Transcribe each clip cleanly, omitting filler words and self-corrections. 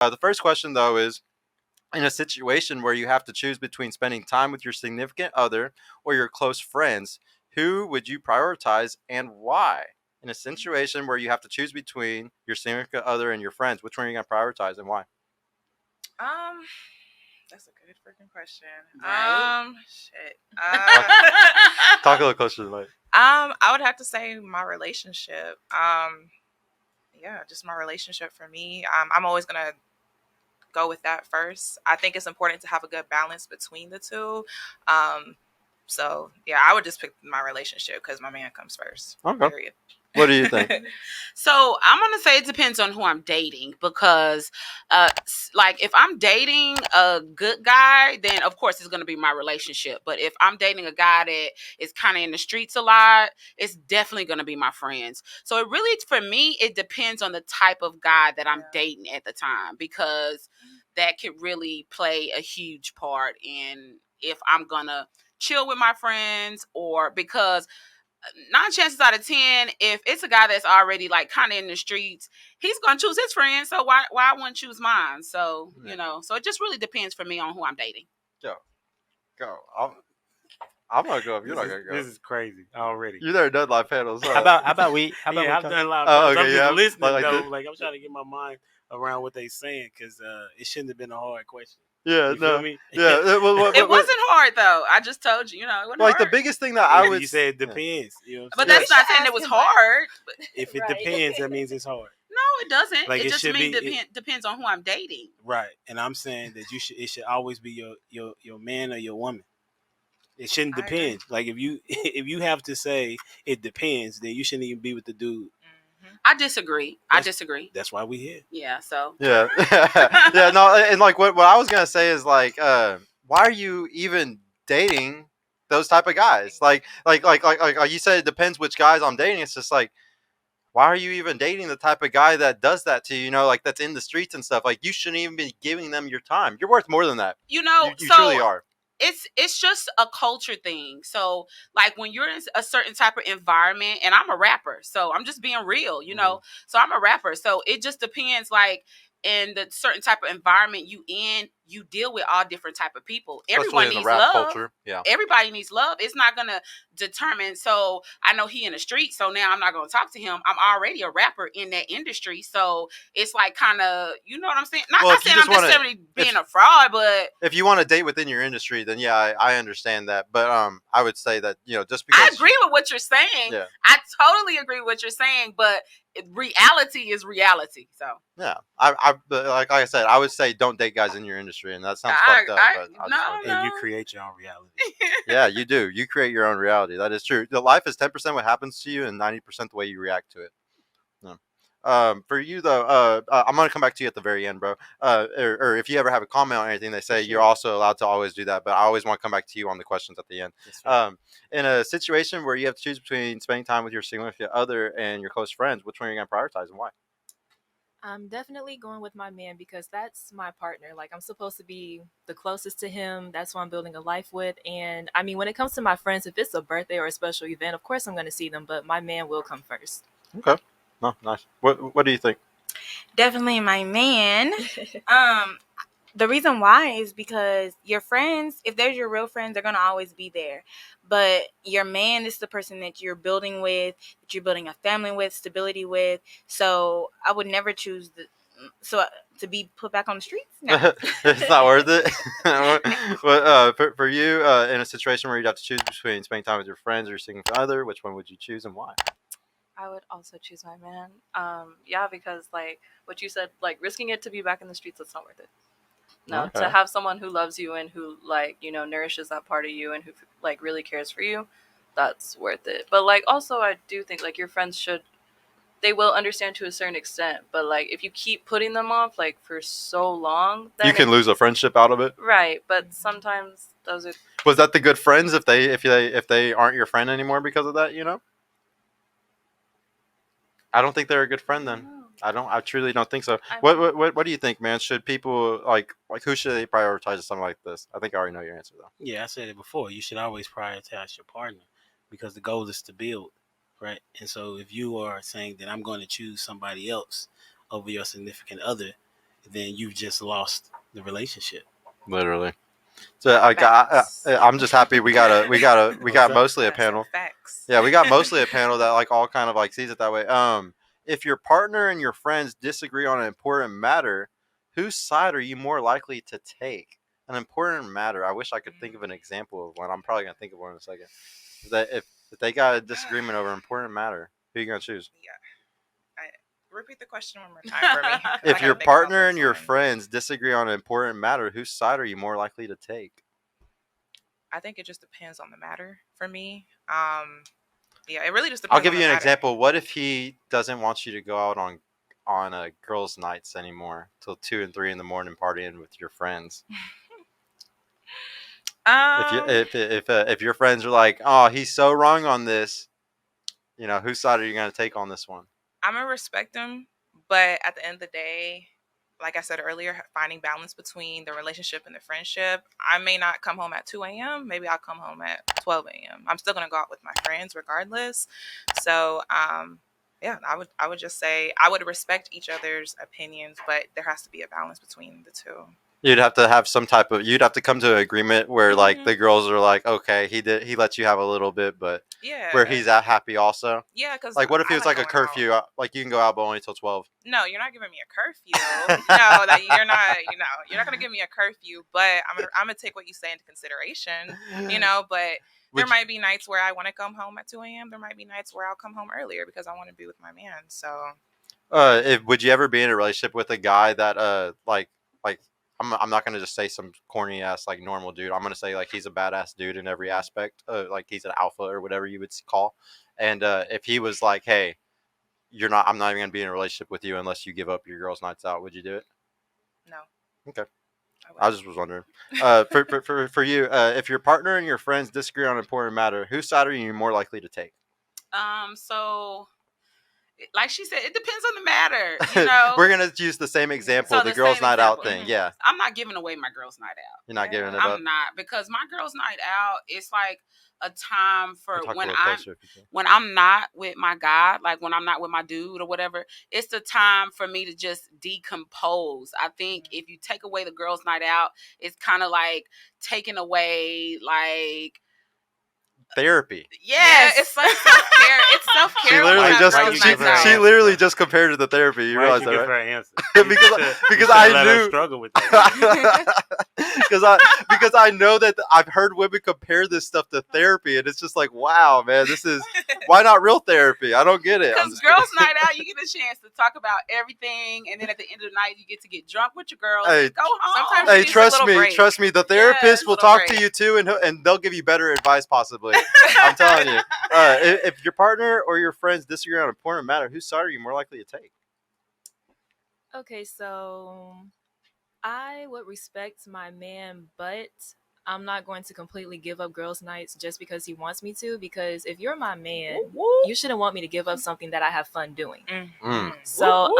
The first question, though, is in a situation where you have to choose between spending time with your significant other or your close friends, who would you prioritize and why? In a situation where you have to choose between your significant other and your friends, which one are you going to prioritize and why? That's a good freaking question. Right? Shit. Talk a little closer to the mic. I would have to say my relationship. Yeah, just my relationship for me. I'm always gonna go with that first. I think it's important to have a good balance between the two. So yeah, I would just pick my relationship because my man comes first. Okay. Period. What do you think? So I'm gonna say it depends on who I'm dating because, like if I'm dating a good guy, then of course it's gonna be my relationship. But if I'm dating a guy that is kind of in the streets a lot, it's definitely gonna be my friends. So it really, for me, it depends on the type of guy that I'm dating at the time because that could really play a huge part in if I'm gonna chill with my friends or because 9 chances out of 10, if it's a guy that's already like kind of in the streets, he's gonna choose his friends. So why I wouldn't choose mine? So so it just really depends for me on who I'm dating. Go. I'm not going. You're not gonna go. This is crazy already. You never done live panels. How about we? I've done live panels. I'm just listening though. Like I'm trying to get my mind around what they saying because it shouldn't have been a hard question. Yeah, you feel me? Yeah, it wasn't hard though. I just told you, it wasn't like hard. the biggest thing that I would. You said it depends. But that's not saying it was hard. If it depends, that means it's hard. No, it doesn't. Like, it just means it depends on who I'm dating. Right, and I'm saying that it should always be your man or your woman. It shouldn't depend. Like if you have to say it depends, then you shouldn't even be with the dude. I disagree. That's why we here. Yeah. So. Yeah. Yeah. No. And like what I was gonna say is like, why are you even dating those type of guys? Like you said, it depends which guys I'm dating. It's just like, why are you even dating the type of guy that does that to you? Like that's in the streets and stuff. Like you shouldn't even be giving them your time. You're worth more than that. You truly are. It's just a culture thing. So like when you're in a certain type of environment, and I'm a rapper, so I'm just being real, So I'm a rapper, so it just depends. Like in the certain type of environment you deal with all different type of people. Everyone needs love. Culture. Yeah. Everybody needs love. It's not gonna determine. So I know he in the street, so now I'm not gonna talk to him. I'm already a rapper in that industry, so it's like kind of, you know what I'm saying? Not saying I'm necessarily being a fraud, but if you want to date within your industry, then yeah, I understand that. But I would say that just because I agree with what you're saying. Yeah. I totally agree with what you're saying, but reality is reality. So yeah, like I said, I would say don't date guys in your industry, and that sounds fucked up. And you create your own reality. Yeah, you do. You create your own reality. That is true. The life is 10% what happens to you, and 90% the way you react to it. Yeah. For you though, I'm gonna come back to you at the very end, bro. Or if you ever have a comment on anything they say, you're also allowed to always do that. But I always want to come back to you on the questions at the end. In a situation where you have to choose between spending time with your significant other and your close friends, which one are you gonna prioritize and why? I'm definitely going with my man because that's my partner. Like I'm supposed to be the closest to him. That's who I'm building a life with. And I mean, when it comes to my friends, if it's a birthday or a special event, of course I'm going to see them. But my man will come first. Okay. Oh, nice. What do you think? Definitely my man. The reason why is because your friends, if they're your real friends, they're going to always be there. But your man is the person that you're building with, that you're building a family with, stability with. So I would never choose to be put back on the streets. No. It's not worth it. But for you, in a situation where you'd have to choose between spending time with your friends or your significant other, which one would you choose and why? I would also choose my man. Yeah, because like what you said, like risking it to be back in the streets, it's not worth it. No, okay. To have someone who loves you and who like, nourishes that part of you and who like really cares for you, that's worth it. But like also I do think like your friends they will understand to a certain extent, but like if you keep putting them off like for so long, then you can lose a friendship out of it. Right, but sometimes those are. Was that the good friends if they aren't your friend anymore because of that, I don't think they're a good friend then. I truly don't think so. What do you think, man? Should people like who should they prioritize something like this? I think I already know your answer though. Yeah, I said it before. You should always prioritize your partner because the goal is to build, right? And so if you are saying that I'm going to choose somebody else over your significant other, then you've just lost the relationship. Literally. So I'm just happy we got What's up? mostly a That's some panel. facts. Yeah, we got mostly a panel that like all kind of like sees it that way. If your partner and your friends disagree on an important matter, whose side are you more likely to take? An important matter. I wish I could think of an example of one. I'm probably gonna think of one in a second. That if they got a disagreement over an important matter, who are you gonna choose? Yeah. Repeat the question one more time for me. 'cause I If gotta your think about partner this and your one. friends disagree on an important matter, whose side are you more likely to take? I think it just depends on the matter for me. Yeah, it really just I'll depends give on you the an matter. example. What if he doesn't want you to go out on girls' nights anymore till 2 and 3 in the morning partying with your friends? If your friends are like, oh, he's so wrong on this, whose side are you gonna take on this one? I'm gonna respect them, but at the end of the day, like I said earlier, finding balance between the relationship and the friendship. I may not come home at 2 a.m. Maybe I'll come home at 12 a.m. I'm still gonna go out with my friends regardless. So, yeah, I would just say I would respect each other's opinions, but there has to be a balance between the two. You'd have to have you'd have to come to an agreement where like the girls are like, okay, he lets you have a little bit, but Yeah, where he's at happy also. yeah, because Like, what if I it was like like a going out. curfew? Like, you can go out, but only till 12. No, you're not giving me a curfew. No, that you're not. You're not gonna give me a curfew. But I'm gonna take what you say into consideration. But there might be nights where I want to come home at 2 a.m. There might be nights where I'll come home earlier because I want to be with my man. So, Would you ever be in a relationship with a guy that like I'm not gonna just say some corny ass like normal dude. I'm gonna say like he's a badass dude in every aspect. Like he's an alpha or whatever you would call. And if he was like, hey, I'm not even gonna be in a relationship with you unless you give up your girls' nights out. Would you do it? no. Okay. I I just was wondering. For you, if your partner and your friends disagree on an important matter, whose side are you more likely to take? So like she said, it depends on the matter. We're gonna use the same example, So the the girls' same night out example. thing. Yeah, I'm not giving away my girls' night out. you're not giving it up. I'm not, because my girls' night out, it's like a time for Talk a when little closer if you can. when I'm not with my guy, like when I'm not with my dude or whatever. It's the time for me to just decompose. I think if you take away the girls' night out, it's kind of like taking away like Therapy. yes, it's like self-care. It's self-care. She literally just Why you give her an she answer, literally though? just compared it to therapy. You Why realize did you that, give her right? an answer? Because you I let her knew struggle with that. because I know that I've heard women compare this stuff to therapy, and it's just like, wow, man, this is why not real therapy? I don't get it. I'm Because just girls' kidding. night out, you get a chance to talk about everything, and then at the end of the night, you get to get drunk with your girls Hey, and go home. sometimes Hey, you need a little break. trust me. The therapist will little talk to break. you too, and they'll give you better advice, possibly. I'm telling you. If your partner or your friends disagree on an important matter, whose side are you more likely to take? Okay, so I would respect my man, but I'm not going to completely give up girls' nights just because he wants me to. Because if you're my man, you shouldn't want me to give up something that I have fun doing. Mm. So,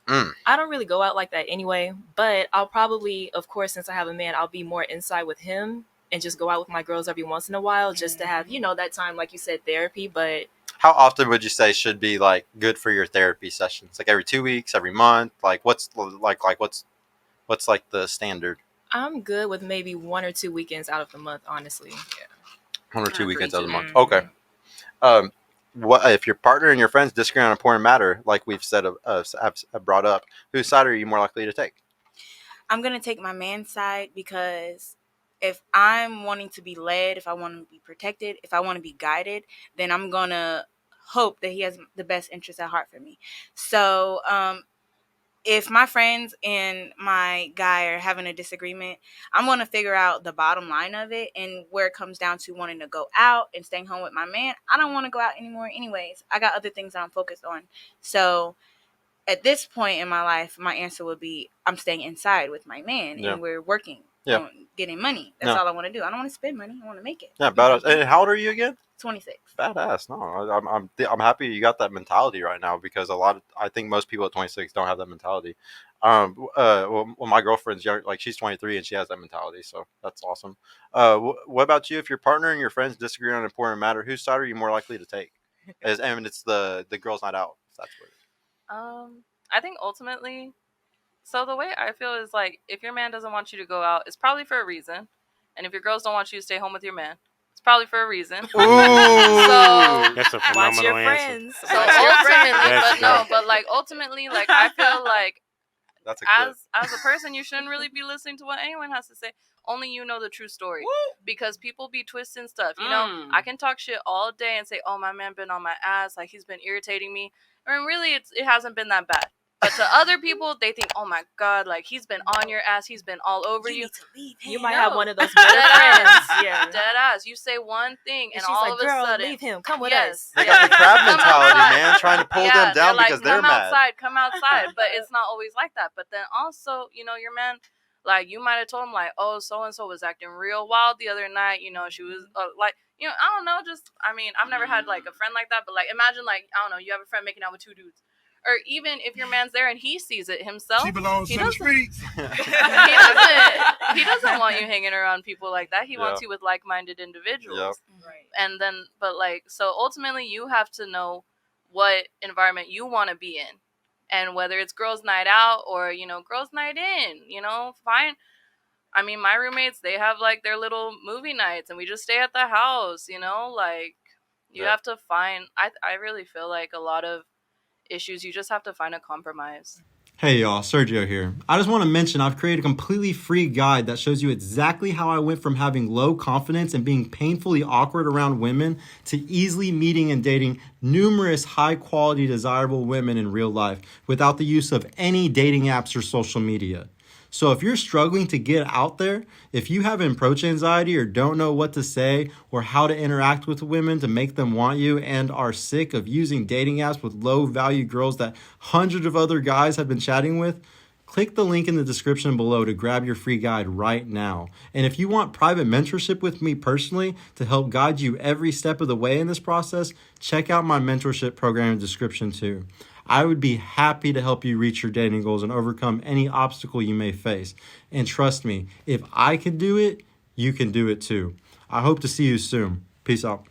Mm. I don't really go out like that anyway. But I'll probably, of course, since I have a man, I'll be more inside with him and just go out with my girls every once in a while, just to have that time, like you said, therapy. But How often would you say should be like good for your therapy sessions? Like every 2 weeks, every month? Like what's like the standard? I'm good with maybe 1 or 2 weekends out of the month, honestly. 1 or 2 I agree weekends out of the too. month. Okay. What if your partner and your friends disagree on an important matter, like we've said, have brought up? Whose side are you more likely to take? I'm gonna take my man's side because if I'm wanting to be led, if I want to be protected, if I want to be guided, then I'm gonna hope that he has the best interest at heart for me. So, if my friends and my guy are having a disagreement, I'm going to figure out the bottom line of it and where it comes down to wanting to go out and staying home with my man. I don't want to go out anymore anyways. I got other things that I'm focused on. So at this point in my life, my answer would be I'm staying inside with my man and we're working on getting money. That's all I want to do. I don't want to spend money. I want to make it. Yeah, badass. And how old are you again? 26. Badass. No, I'm happy you got that mentality right now because I think most people at 26 don't have that mentality. Well, my girlfriend's young, like she's 23 and she has that mentality, so that's awesome. What about you? If your partner and your friends disagree on an important matter, whose side are you more likely to take? And it's the girls' night out. If that's what it is. I think ultimately, So the way I feel is like, if your man doesn't want you to go out, it's probably for a reason. And if your girls don't want you to stay home with your man, it's probably for a reason. Ooh. So That's a Watch phenomenal your answer. friends. so Watch your ultimately, friends. but no, but like ultimately, like I feel like That's a clip. as a person, you shouldn't really be listening to what anyone has to say. Only you know the true story. Because people be twisting stuff. You know, I can talk shit all day and say, "Oh, my man been on my ass, like he's been irritating me." I mean, really, it hasn't been that bad. But to other people, they think, "Oh my god, like he's been on your ass, he's been all over you." need to leave him. You might No. have one of those better Dead friends. ass. Yeah. Dead ass. You say one thing, and she's all like, of a girl, sudden, leave him. Come with yes, us. They got the crab Come mentality, outside. man, trying to pull yeah, them down like, because they're come mad. outside, come outside. But it's not always like that. But then also, you know, your man, like, you might have told him, like, oh, so and so was acting real wild the other night. You know, she was like, you know, I don't know. Just, I mean, I've never had like a friend like that. But like, imagine, like, I don't know, you have a friend making out with two dudes. Or even if your man's there and he sees it himself, She belongs he to the doesn't. streets. He doesn't want you hanging around people like that. He wants Yeah. you with like-minded individuals. Right. And then, but like, so ultimately, you have to know what environment you want to be in, and whether it's girls' night out or, you know, girls' night in. You know, fine. I mean, my roommates, they have like their little movie nights, and we just stay at the house. You know, like, you Yeah. have to find. I really feel like a lot of issues, you just have to find a compromise. Hey y'all, Sergio here. I just want to mention I've created a completely free guide that shows you exactly how I went from having low confidence and being painfully awkward around women to easily meeting and dating numerous high quality desirable women in real life without the use of any dating apps or social media. So if you're struggling to get out there, if you have approach anxiety or don't know what to say or how to interact with women to make them want you and are sick of using dating apps with low value girls that hundreds of other guys have been chatting with, click the link in the description below to grab your free guide right now. And if you want private mentorship with me personally to help guide you every step of the way in this process, check out my mentorship program in the description too. I would be happy to help you reach your dating goals and overcome any obstacle you may face. And trust me, if I can do it, you can do it too. I hope to see you soon. Peace out.